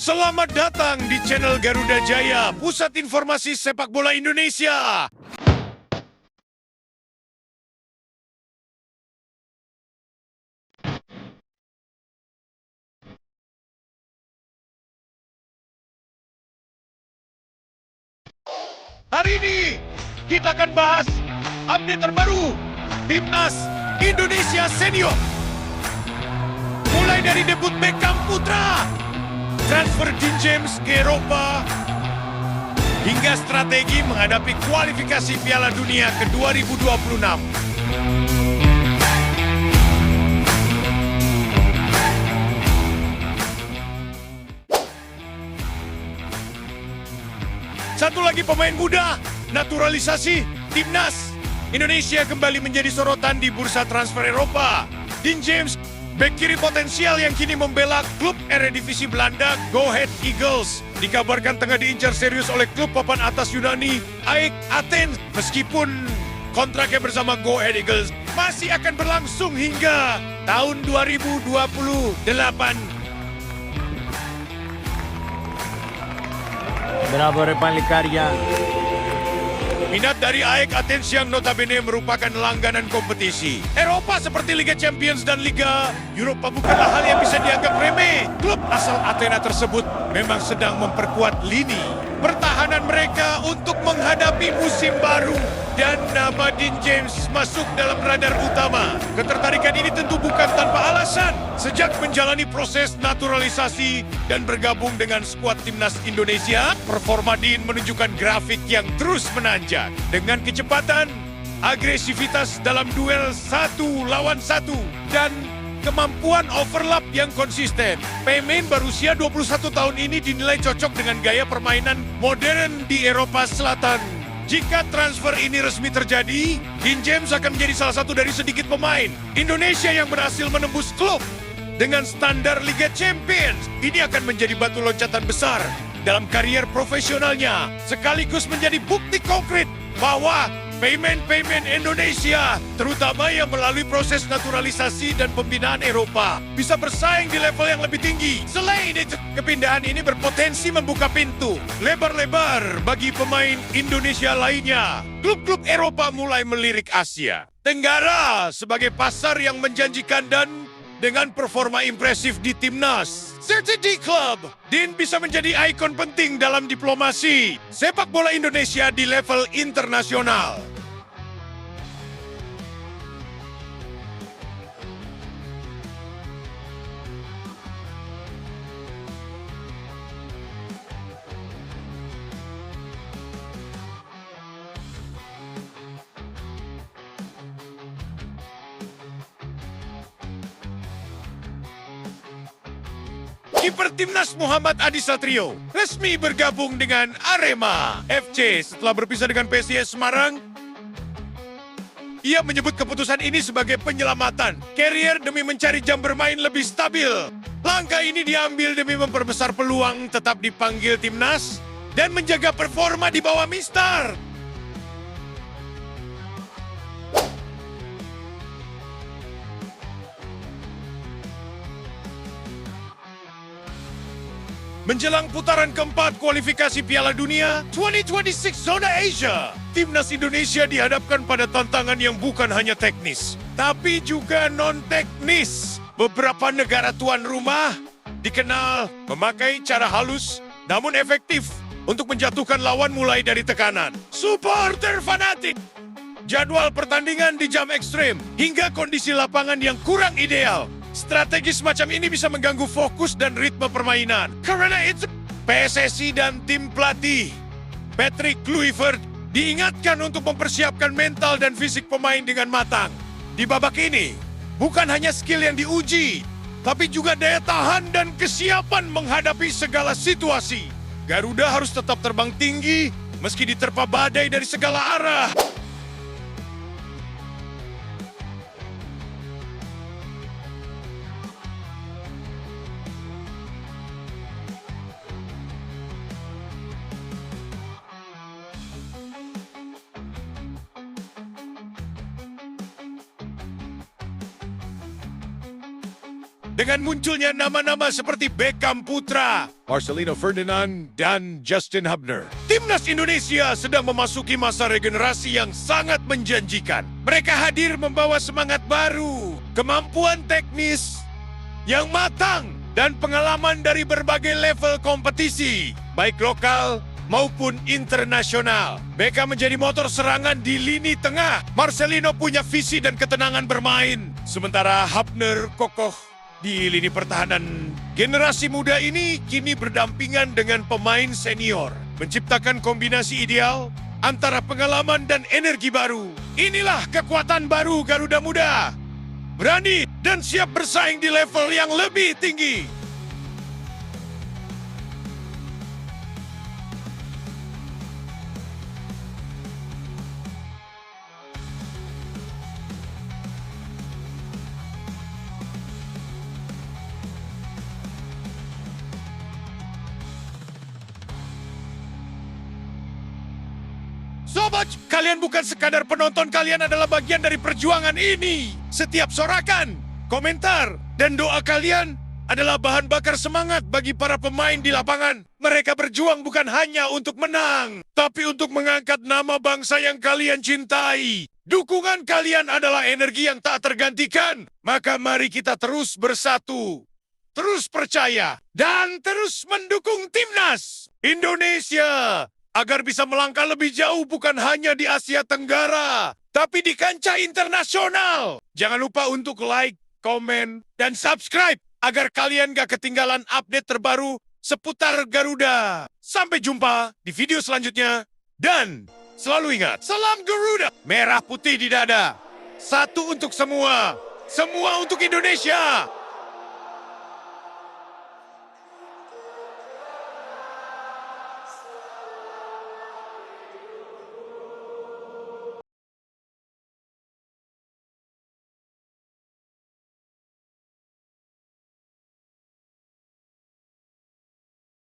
Selamat datang di channel Garuda Jaya, pusat informasi sepak bola Indonesia. Hari ini kita akan bahas update terbaru Timnas Indonesia Senior. Mulai dari debut Beckham Putra, transfer Dean James ke Eropa, hingga strategi menghadapi kualifikasi Piala Dunia ke 2026. Satu lagi pemain muda, naturalisasi Timnas Indonesia kembali menjadi sorotan di bursa transfer Eropa. Dean James, bek kiri potensial yang kini membela klub Eredivisie Belanda, Go Ahead Eagles. Dikabarkan tengah diincar serius oleh klub papan atas Yunani, AEK Athens. Meskipun kontraknya bersama Go Ahead Eagles masih akan berlangsung hingga tahun 2028. Bravo Repalikarya. Minat dari AEK Athens yang notabene merupakan langganan kompetisi Eropa seperti Liga Champions dan Liga Eropa bukanlah hal yang bisa dianggap remeh. Klub asal Athena tersebut memang sedang memperkuat lini pertahanan mereka untuk menghadapi musim baru. Dan nama Dean James masuk dalam radar utama. Ketertarikan ini tentu bukan tanpa alasan. Sejak menjalani proses naturalisasi dan bergabung dengan skuad Timnas Indonesia, performa Dean menunjukkan grafik yang terus menanjak. Dengan kecepatan, agresivitas dalam duel 1 lawan 1, dan kemampuan overlap yang konsisten. Pemain berusia 21 tahun ini dinilai cocok dengan gaya permainan modern di Eropa Selatan. Jika transfer ini resmi terjadi, Dean James akan menjadi salah satu dari sedikit pemain Indonesia yang berhasil menembus klub dengan standar Liga Champions. Ini akan menjadi batu loncatan besar dalam karier profesionalnya, sekaligus menjadi bukti konkret bahwa pemain-pemain Indonesia, terutama yang melalui proses naturalisasi dan pembinaan Eropa, bisa bersaing di level yang lebih tinggi. Selain itu, kepindahan ini berpotensi membuka pintu lebar-lebar bagi pemain Indonesia lainnya. Klub-klub Eropa mulai melirik Asia Tenggara sebagai pasar yang menjanjikan, dan dengan performa impresif di Timnas CTD Club, Dean bisa menjadi ikon penting dalam diplomasi sepak bola Indonesia di level internasional. Kiper Timnas Muhammad Adi Satrio resmi bergabung dengan Arema FC setelah berpisah dengan PSIS Semarang. Ia menyebut keputusan ini sebagai penyelamatan karier demi mencari jam bermain lebih stabil. Langkah ini diambil demi memperbesar peluang tetap dipanggil Timnas dan menjaga performa di bawah Mister. Menjelang putaran keempat kualifikasi Piala Dunia 2026 Zona Asia, Timnas Indonesia dihadapkan pada tantangan yang bukan hanya teknis, tapi juga non-teknis. Beberapa negara tuan rumah dikenal memakai cara halus namun efektif untuk menjatuhkan lawan mulai dari tekanan, supporter fanatik, jadwal pertandingan di jam ekstrim, hingga kondisi lapangan yang kurang ideal. Strategi semacam ini bisa mengganggu fokus dan ritme permainan. Karena itu, PSSI dan tim pelatih Patrick Kluivert diingatkan untuk mempersiapkan mental dan fisik pemain dengan matang. Di babak ini, bukan hanya skill yang diuji, tapi juga daya tahan dan kesiapan menghadapi segala situasi. Garuda harus tetap terbang tinggi meski diterpa badai dari segala arah. Dengan munculnya nama-nama seperti Beckham Putra, Marcelino Ferdinand, dan Justin Hubner, Timnas Indonesia sedang memasuki masa regenerasi yang sangat menjanjikan. Mereka hadir membawa semangat baru, kemampuan teknis yang matang, dan pengalaman dari berbagai level kompetisi, baik lokal maupun internasional. Beckham menjadi motor serangan di lini tengah. Marcelino punya visi dan ketenangan bermain. Sementara Hubner kokoh di lini pertahanan. Generasi muda ini kini berdampingan dengan pemain senior, menciptakan kombinasi ideal antara pengalaman dan energi baru. Inilah kekuatan baru Garuda Muda. Berani dan siap bersaing di level yang lebih tinggi. Sobat, kalian bukan sekadar penonton, kalian adalah bagian dari perjuangan ini. Setiap sorakan, komentar, dan doa kalian adalah bahan bakar semangat bagi para pemain di lapangan. Mereka berjuang bukan hanya untuk menang, tapi untuk mengangkat nama bangsa yang kalian cintai. Dukungan kalian adalah energi yang tak tergantikan. Maka mari kita terus bersatu, terus percaya, dan terus mendukung Timnas Indonesia agar bisa melangkah lebih jauh bukan hanya di Asia Tenggara, tapi di kancah internasional. Jangan lupa untuk like, komen, dan subscribe agar kalian gak ketinggalan update terbaru seputar Garuda. Sampai jumpa di video selanjutnya. Dan selalu ingat, salam Garuda, merah putih di dada. Satu untuk semua, semua untuk Indonesia.